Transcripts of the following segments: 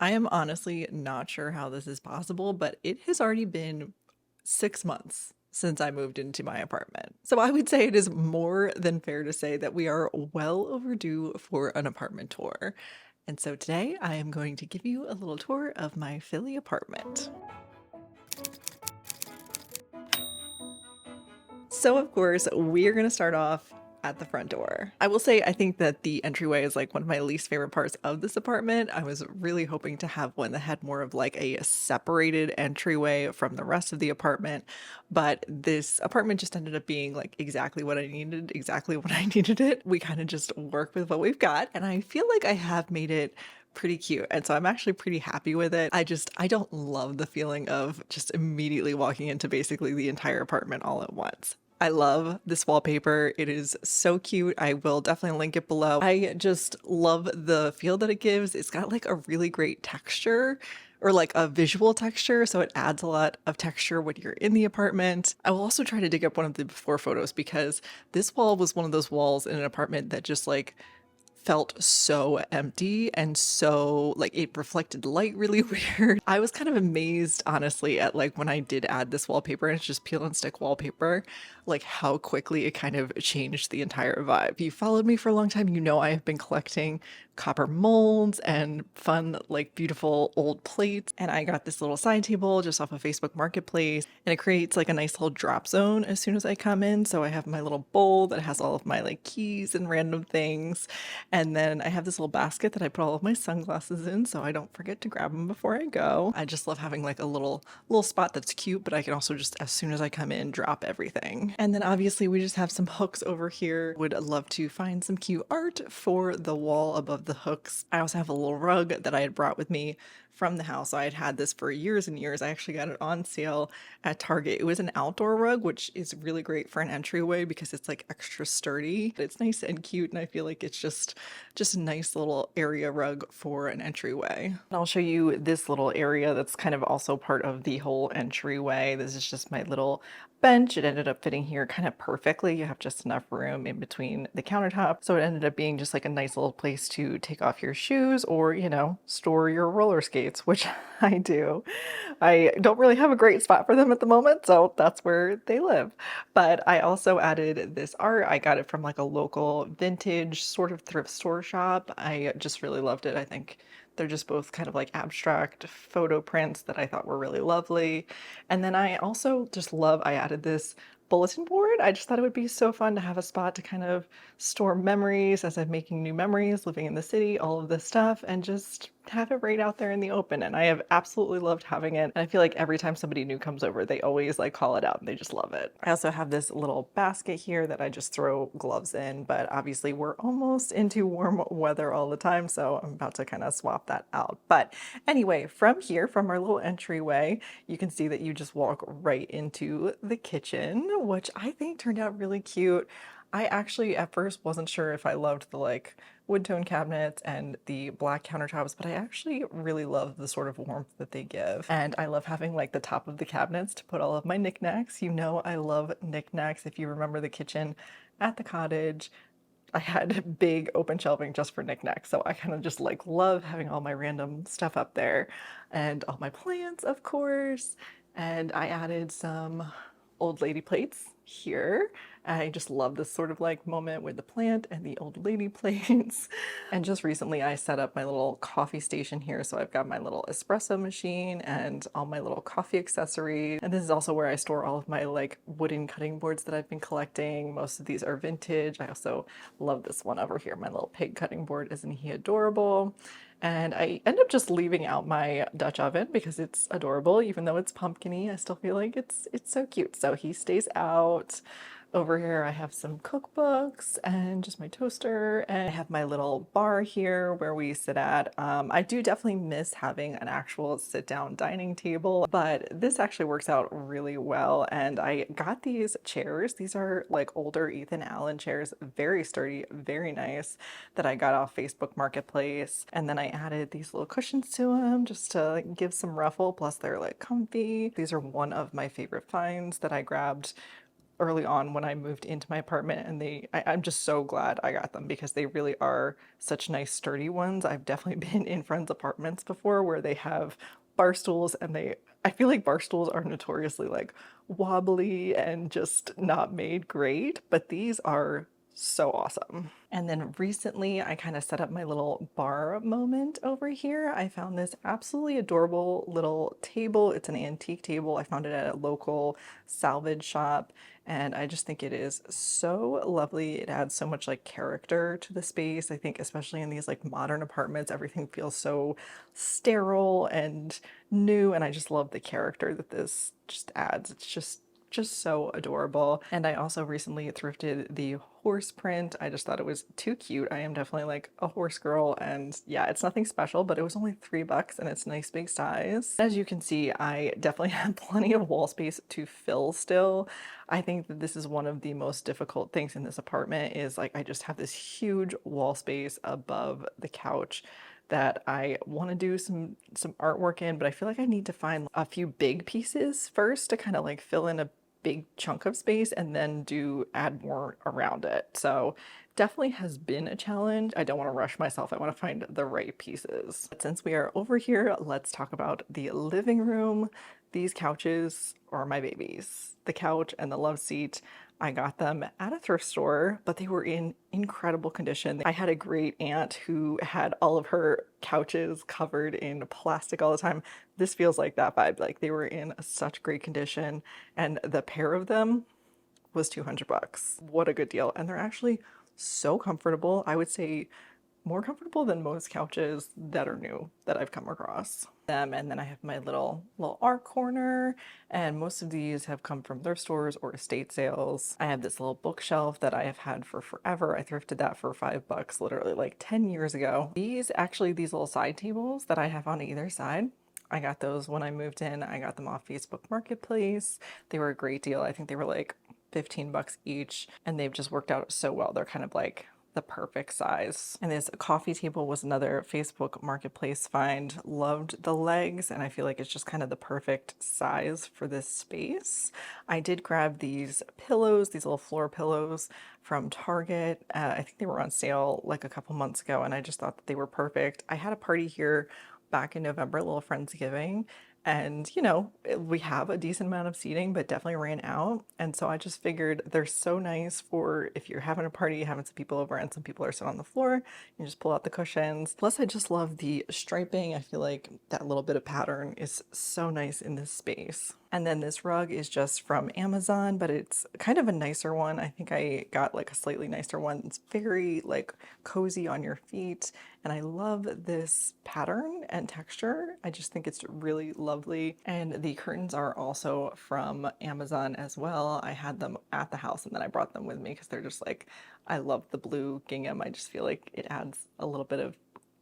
I am honestly not sure how this is possible, but it has already been 6 months since I moved into my apartment. So I would say it is more than fair to say that we are well overdue for an apartment tour. And so today I am going to give you a little tour of my Philly apartment. So, of course, we're going to start off at the front door. I will say, I think that the entryway is like one of my least favorite parts of this apartment. I was really hoping to have one that had more of like a separated entryway from the rest of the apartment, but this apartment just ended up being like exactly what I needed, exactly what I needed it. We kind of just work with what we've got, and I feel like I have made it pretty cute. And so I'm actually pretty happy with it. I don't love the feeling of just immediately walking into basically the entire apartment all at once. I love this wallpaper. It is so cute. I will definitely link it below. I just love the feel that it gives. It's got like a really great texture or like a visual texture, so it adds a lot of texture when you're in the apartment. I will also try to dig up one of the before photos because this wall was one of those walls in an apartment that just like felt so empty and so like it reflected light really weird. I was kind of amazed honestly at like when I did add this wallpaper, and it's just peel and stick wallpaper, like how quickly it kind of changed the entire vibe. If you followed me for a long time, you know I have been collecting copper molds and fun like beautiful old plates, and I got this little side table just off of Facebook Marketplace, and it creates like a nice little drop zone as soon as I come in. So I have my little bowl that has all of my like keys and random things, and then I have this little basket that I put all of my sunglasses in so I don't forget to grab them before I go. I just love having like a little spot that's cute, but I can also just as soon as I come in drop everything. And then obviously we just have some hooks over here. Would love to find some cute art for the wall above the hooks. I also have a little rug that I had brought with me from the house. I had had this for years and years. I actually got it on sale at Target. It was an outdoor rug, which is really great for an entryway because it's like extra sturdy. It's nice and cute, and I feel like it's just a nice little area rug for an entryway. And I'll show you this little area that's kind of also part of the whole entryway. This is just my little bench. It ended up fitting here kind of perfectly. You have just enough room in between the countertop. So it ended up being just like a nice little place to take off your shoes or, you know, store your roller skates, which I do. I don't really have a great spot for them at the moment, so that's where they live. But I also added this art. I got it from like a local vintage sort of thrift store shop. I just really loved it. I think they're just both kind of like abstract photo prints that I thought were really lovely. And then I also just love, I added this bulletin board. I just thought it would be so fun to have a spot to kind of store memories as I'm making new memories, living in the city, all of this stuff, and just have it right out there in the open. And I have absolutely loved having it. And I feel like every time somebody new comes over, they always like call it out and they just love it. I also have this little basket here that I just throw gloves in, but obviously we're almost into warm weather all the time, so I'm about to kind of swap that out. But anyway, from here, from our little entryway, you can see that you just walk right into the kitchen, which I think turned out really cute. I actually at first wasn't sure if I loved the like wood tone cabinets and the black countertops, but I actually really love the sort of warmth that they give. And I love having like the top of the cabinets to put all of my knickknacks. You know, I love knickknacks. If you remember the kitchen at the cottage, I had big open shelving just for knickknacks. So I kind of just like love having all my random stuff up there and all my plants, of course. And I added some old lady plates here. I just love this sort of like moment with the plant and the old lady plates. And just recently I set up my little coffee station here. So I've got my little espresso machine and all my little coffee accessories. And this is also where I store all of my like wooden cutting boards that I've been collecting. Most of these are vintage. I also love this one over here, my little pig cutting board. Isn't he adorable? And I end up just leaving out my Dutch oven because it's adorable, even though it's pumpkin-y. I still feel like it's so cute. So he stays out. Over here I have some cookbooks and just my toaster, and I have my little bar here where we sit at. I do definitely miss having an actual sit-down dining table, but this actually works out really well. And I got these chairs. These are like older Ethan Allen chairs, very sturdy, very nice, that I got off Facebook Marketplace. And then I added these little cushions to them just to like, give some ruffle, plus they're like comfy. These are one of my favorite finds that I grabbed early on when I moved into my apartment, and I'm just so glad I got them because they really are such nice sturdy ones. I've definitely been in friends' apartments before where they have bar stools, and I feel like bar stools are notoriously like wobbly and just not made great, but these are so awesome. And then recently I kind of set up my little bar moment over here. I found this absolutely adorable little table. It's an antique table. I found it at a local salvage shop, and I just think it is so lovely. It adds so much like character to the space. I think especially in these like modern apartments, everything feels so sterile and new, and I just love the character that this just adds. It's just so adorable. And I also recently thrifted the horse print. I just thought it was too cute. I am definitely like a horse girl, and yeah, it's nothing special, but it was only $3 and it's a nice big size. As you can see, I definitely have plenty of wall space to fill still. I think that this is one of the most difficult things in this apartment is like I just have this huge wall space above the couch that I want to do some artwork in, but I feel like I need to find a few big pieces first to kind of like fill in a big chunk of space and then add more around it. So definitely has been a challenge. I don't want to rush myself. I want to find the right pieces. But since we are over here, let's talk about the living room. These couches are my babies. The couch and the love seat, I got them at a thrift store, but they were in incredible condition. I had a great aunt who had all of her couches covered in plastic all the time. This feels like that vibe. Like they were in such great condition, and the pair of them was $200. What a good deal. And they're actually so comfortable. I would say more comfortable than most couches that are new that I've come across. And then I have my little art corner, and most of these have come from thrift stores or estate sales. I have this little bookshelf that I have had for forever. I thrifted that for $5 literally like 10 years ago. These little side tables that I have on either side, I got those when I moved in. I got them off Facebook Marketplace. They were a great deal. I think they were like $15 each, and they've just worked out so well. They're kind of like the perfect size. And this coffee table was another Facebook Marketplace find. Loved the legs, and I feel like it's just kind of the perfect size for this space. I did grab these pillows, these little floor pillows from Target. I think they were on sale like a couple months ago, and I just thought that they were perfect. I had a party here back in November, a little Friendsgiving, and you know, we have a decent amount of seating, but definitely ran out. And so I just figured they're so nice for if you're having a party, having some people over and some people are sitting on the floor, you just pull out the cushions. Plus I just love the striping. I feel like that little bit of pattern is so nice in this space. And then this rug is just from Amazon, but it's kind of a nicer one. I think I got like a slightly nicer one. It's very like cozy on your feet, and I love this pattern and texture. I just think it's really lovely. And the curtains are also from Amazon as well. I had them at the house and then I brought them with me because they're just like, I love the blue gingham. I just feel like it adds a little bit of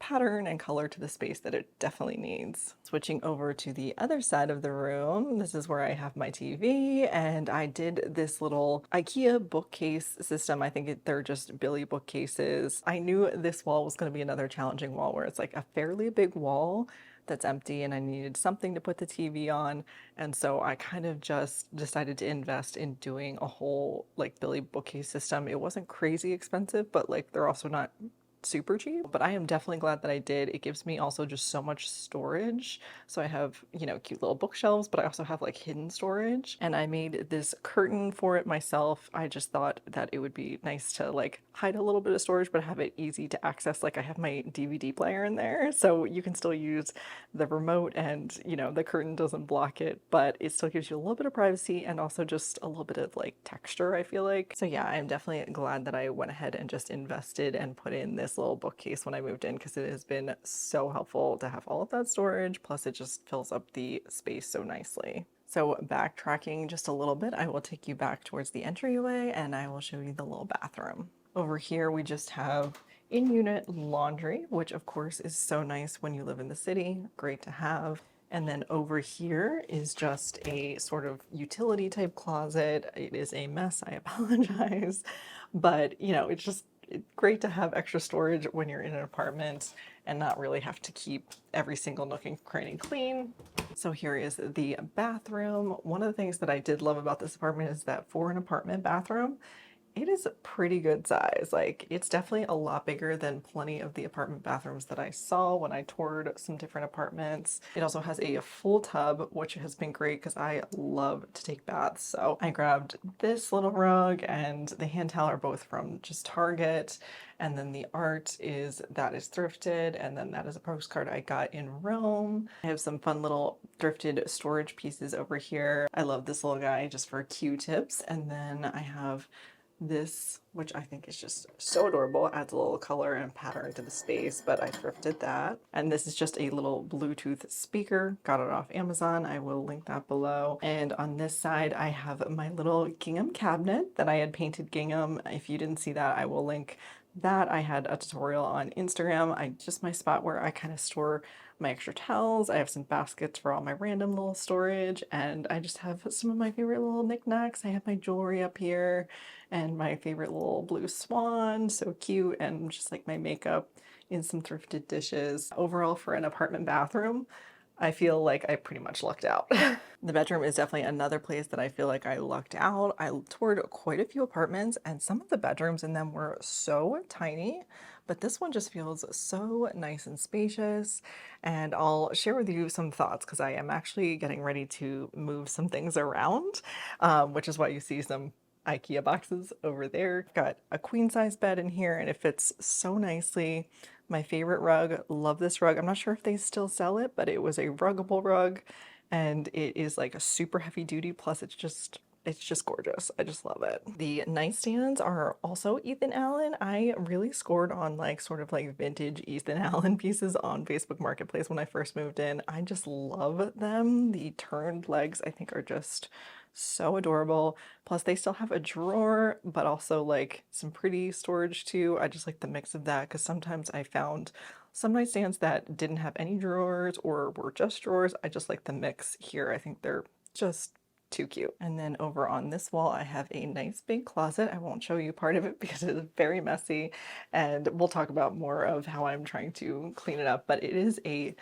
pattern and color to the space that it definitely needs. Switching over to the other side of the room, this is where I have my TV, and I did this little IKEA bookcase system. I think they're just Billy bookcases. I knew this wall was going to be another challenging wall where it's like a fairly big wall that's empty, and I needed something to put the TV on, and so I kind of just decided to invest in doing a whole like Billy bookcase system. It wasn't crazy expensive, but like they're also not super cheap, but I am definitely glad that I did. It gives me also just so much storage. So I have, you know, cute little bookshelves, but I also have like hidden storage, and I made this curtain for it myself. I just thought that it would be nice to like hide a little bit of storage, but have it easy to access. Like I have my DVD player in there, so you can still use the remote, and you know, the curtain doesn't block it, but it still gives you a little bit of privacy and also just a little bit of like texture, I feel like. So yeah, I'm definitely glad that I went ahead and just invested and put in this little bookcase when I moved in, because it has been so helpful to have all of that storage, plus it just fills up the space so nicely. So backtracking just a little bit, I will take you back towards the entryway and I will show you the little bathroom. Over here we just have in-unit laundry, which of course is so nice when you live in the city, great to have. And then over here is just a sort of utility type closet. It is a mess, I apologize, but you know, it's just great to have extra storage when you're in an apartment and not really have to keep every single nook and cranny clean. So here is the bathroom. One of the things that I did love about this apartment is that for an apartment bathroom, it is a pretty good size. Like, it's definitely a lot bigger than plenty of the apartment bathrooms that I saw when I toured some different apartments. It also has a full tub, which has been great because I love to take baths. So I grabbed this little rug and the hand towel are both from just Target. And then the art is that is thrifted, and then that is a postcard I got in Rome. I have some fun little thrifted storage pieces over here. I love this little guy just for Q-tips. And then I have this, which I think is just so adorable, adds a little color and pattern to the space, but I thrifted that. And this is just a little Bluetooth speaker, got it off Amazon. I will link that below. And on this side, I have my little gingham cabinet that I had painted gingham. If you didn't see that, I will link that. I had a tutorial on Instagram. Just my spot where I kind of store my extra towels. I have some baskets for all my random little storage, and I just have some of my favorite little knickknacks. I have my jewelry up here and my favorite little blue swan, so cute, and just like my makeup in some thrifted dishes. Overall, for an apartment bathroom, I feel like I pretty much lucked out. The bedroom is definitely another place that I feel like I lucked out. I toured quite a few apartments and some of the bedrooms in them were so tiny, but this one just feels so nice and spacious. And I'll share with you some thoughts because I am actually getting ready to move some things around, which is why you see some IKEA boxes over there. Got a queen size bed in here and it fits so nicely. My favorite rug, love this rug. I'm not sure if they still sell it, but it was a ruggable rug and it is like a super heavy duty, plus it's just gorgeous. I just love it. The nightstands are also Ethan Allen. I really scored on like sort of like vintage Ethan Allen pieces on Facebook Marketplace when I first moved in. I just love them. The turned legs I think are just so adorable. Plus they still have a drawer, but also like some pretty storage too. I just like the mix of that because sometimes I found some nightstands that didn't have any drawers or were just drawers. I just like the mix here. I think they're just too cute. And then over on this wall, I have a nice big closet. I won't show you part of it because it is very messy, and we'll talk about more of how I'm trying to clean it up, but it is a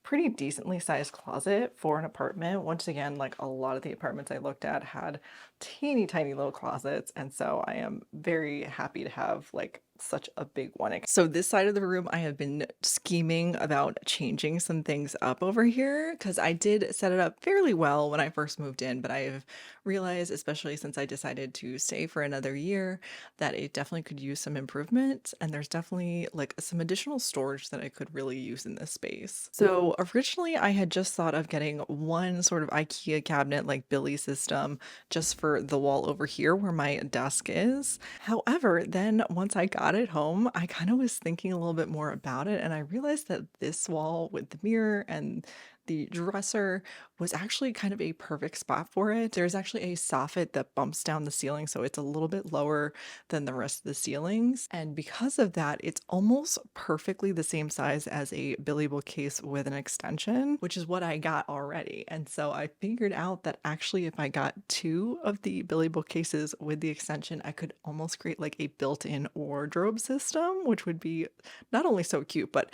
pretty decently sized closet for an apartment. Once again, like a lot of the apartments I looked at had teeny tiny little closets, and so I am very happy to have like such a big one. So this side of the room, I have been scheming about changing some things up over here because I did set it up fairly well when I first moved in, but I've realized, especially since I decided to stay for another year, that it definitely could use some improvement, and there's definitely like some additional storage that I could really use in this space. So originally I had just thought of getting one sort of IKEA cabinet like Billy system just for the wall over here where my desk is. However, then once I got it home, I kind of was thinking a little bit more about it, and I realized that this wall with the mirror and the dresser was actually kind of a perfect spot for it. There's actually a soffit that bumps down the ceiling, so it's a little bit lower than the rest of the ceilings. And because of that, it's almost perfectly the same size as a Billy bookcase with an extension, which is what I got already. And so I figured out that actually if I got two of the Billy bookcases with the extension, I could almost create like a built-in wardrobe system, which would be not only so cute, but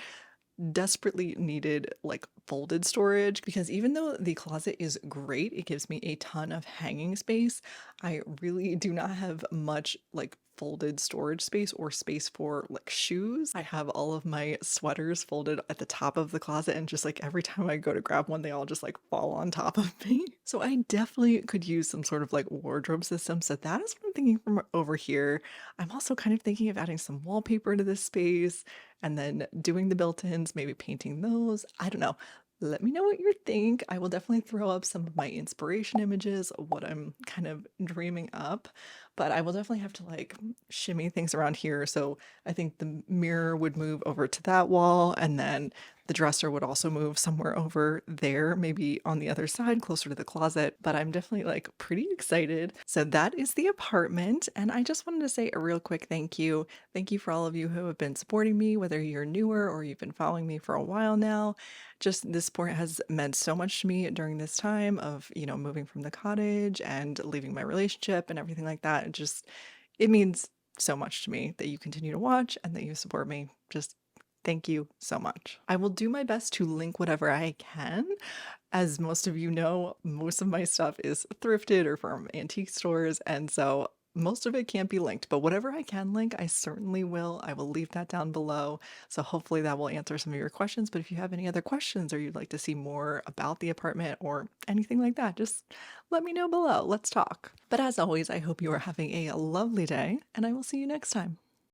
desperately needed like folded storage, because even though the closet is great, it gives me a ton of hanging space, I really do not have much like folded storage space or space for like shoes. I have all of my sweaters folded at the top of the closet, and just like every time I go to grab one, they all just like fall on top of me. So I definitely could use some sort of like wardrobe system. So that is what I'm thinking from over here. I'm also kind of thinking of adding some wallpaper to this space and then doing the built-ins, maybe painting those. I don't know. Let me know what you think. I will definitely throw up some of my inspiration images of what I'm kind of dreaming up, but I will definitely have to like shimmy things around here. So I think the mirror would move over to that wall, and then the dresser would also move somewhere over there, maybe on the other side, closer to the closet. But I'm definitely like pretty excited. So that is the apartment. And I just wanted to say a real quick thank you. Thank you for all of you who have been supporting me, whether you're newer or you've been following me for a while now. Just this support has meant so much to me during this time of, moving from the cottage and leaving my relationship and everything like that. It means so much to me that you continue to watch and that you support me. Just Thank you so much. I will do my best to link whatever I can. As most of you know, most of my stuff is thrifted or from antique stores, and so most of it can't be linked, but whatever I can link, I certainly will. I will leave that down below. So hopefully that will answer some of your questions. But if you have any other questions or you'd like to see more about the apartment or anything like that, just let me know below. Let's talk. But as always, I hope you are having a lovely day, and I will see you next time.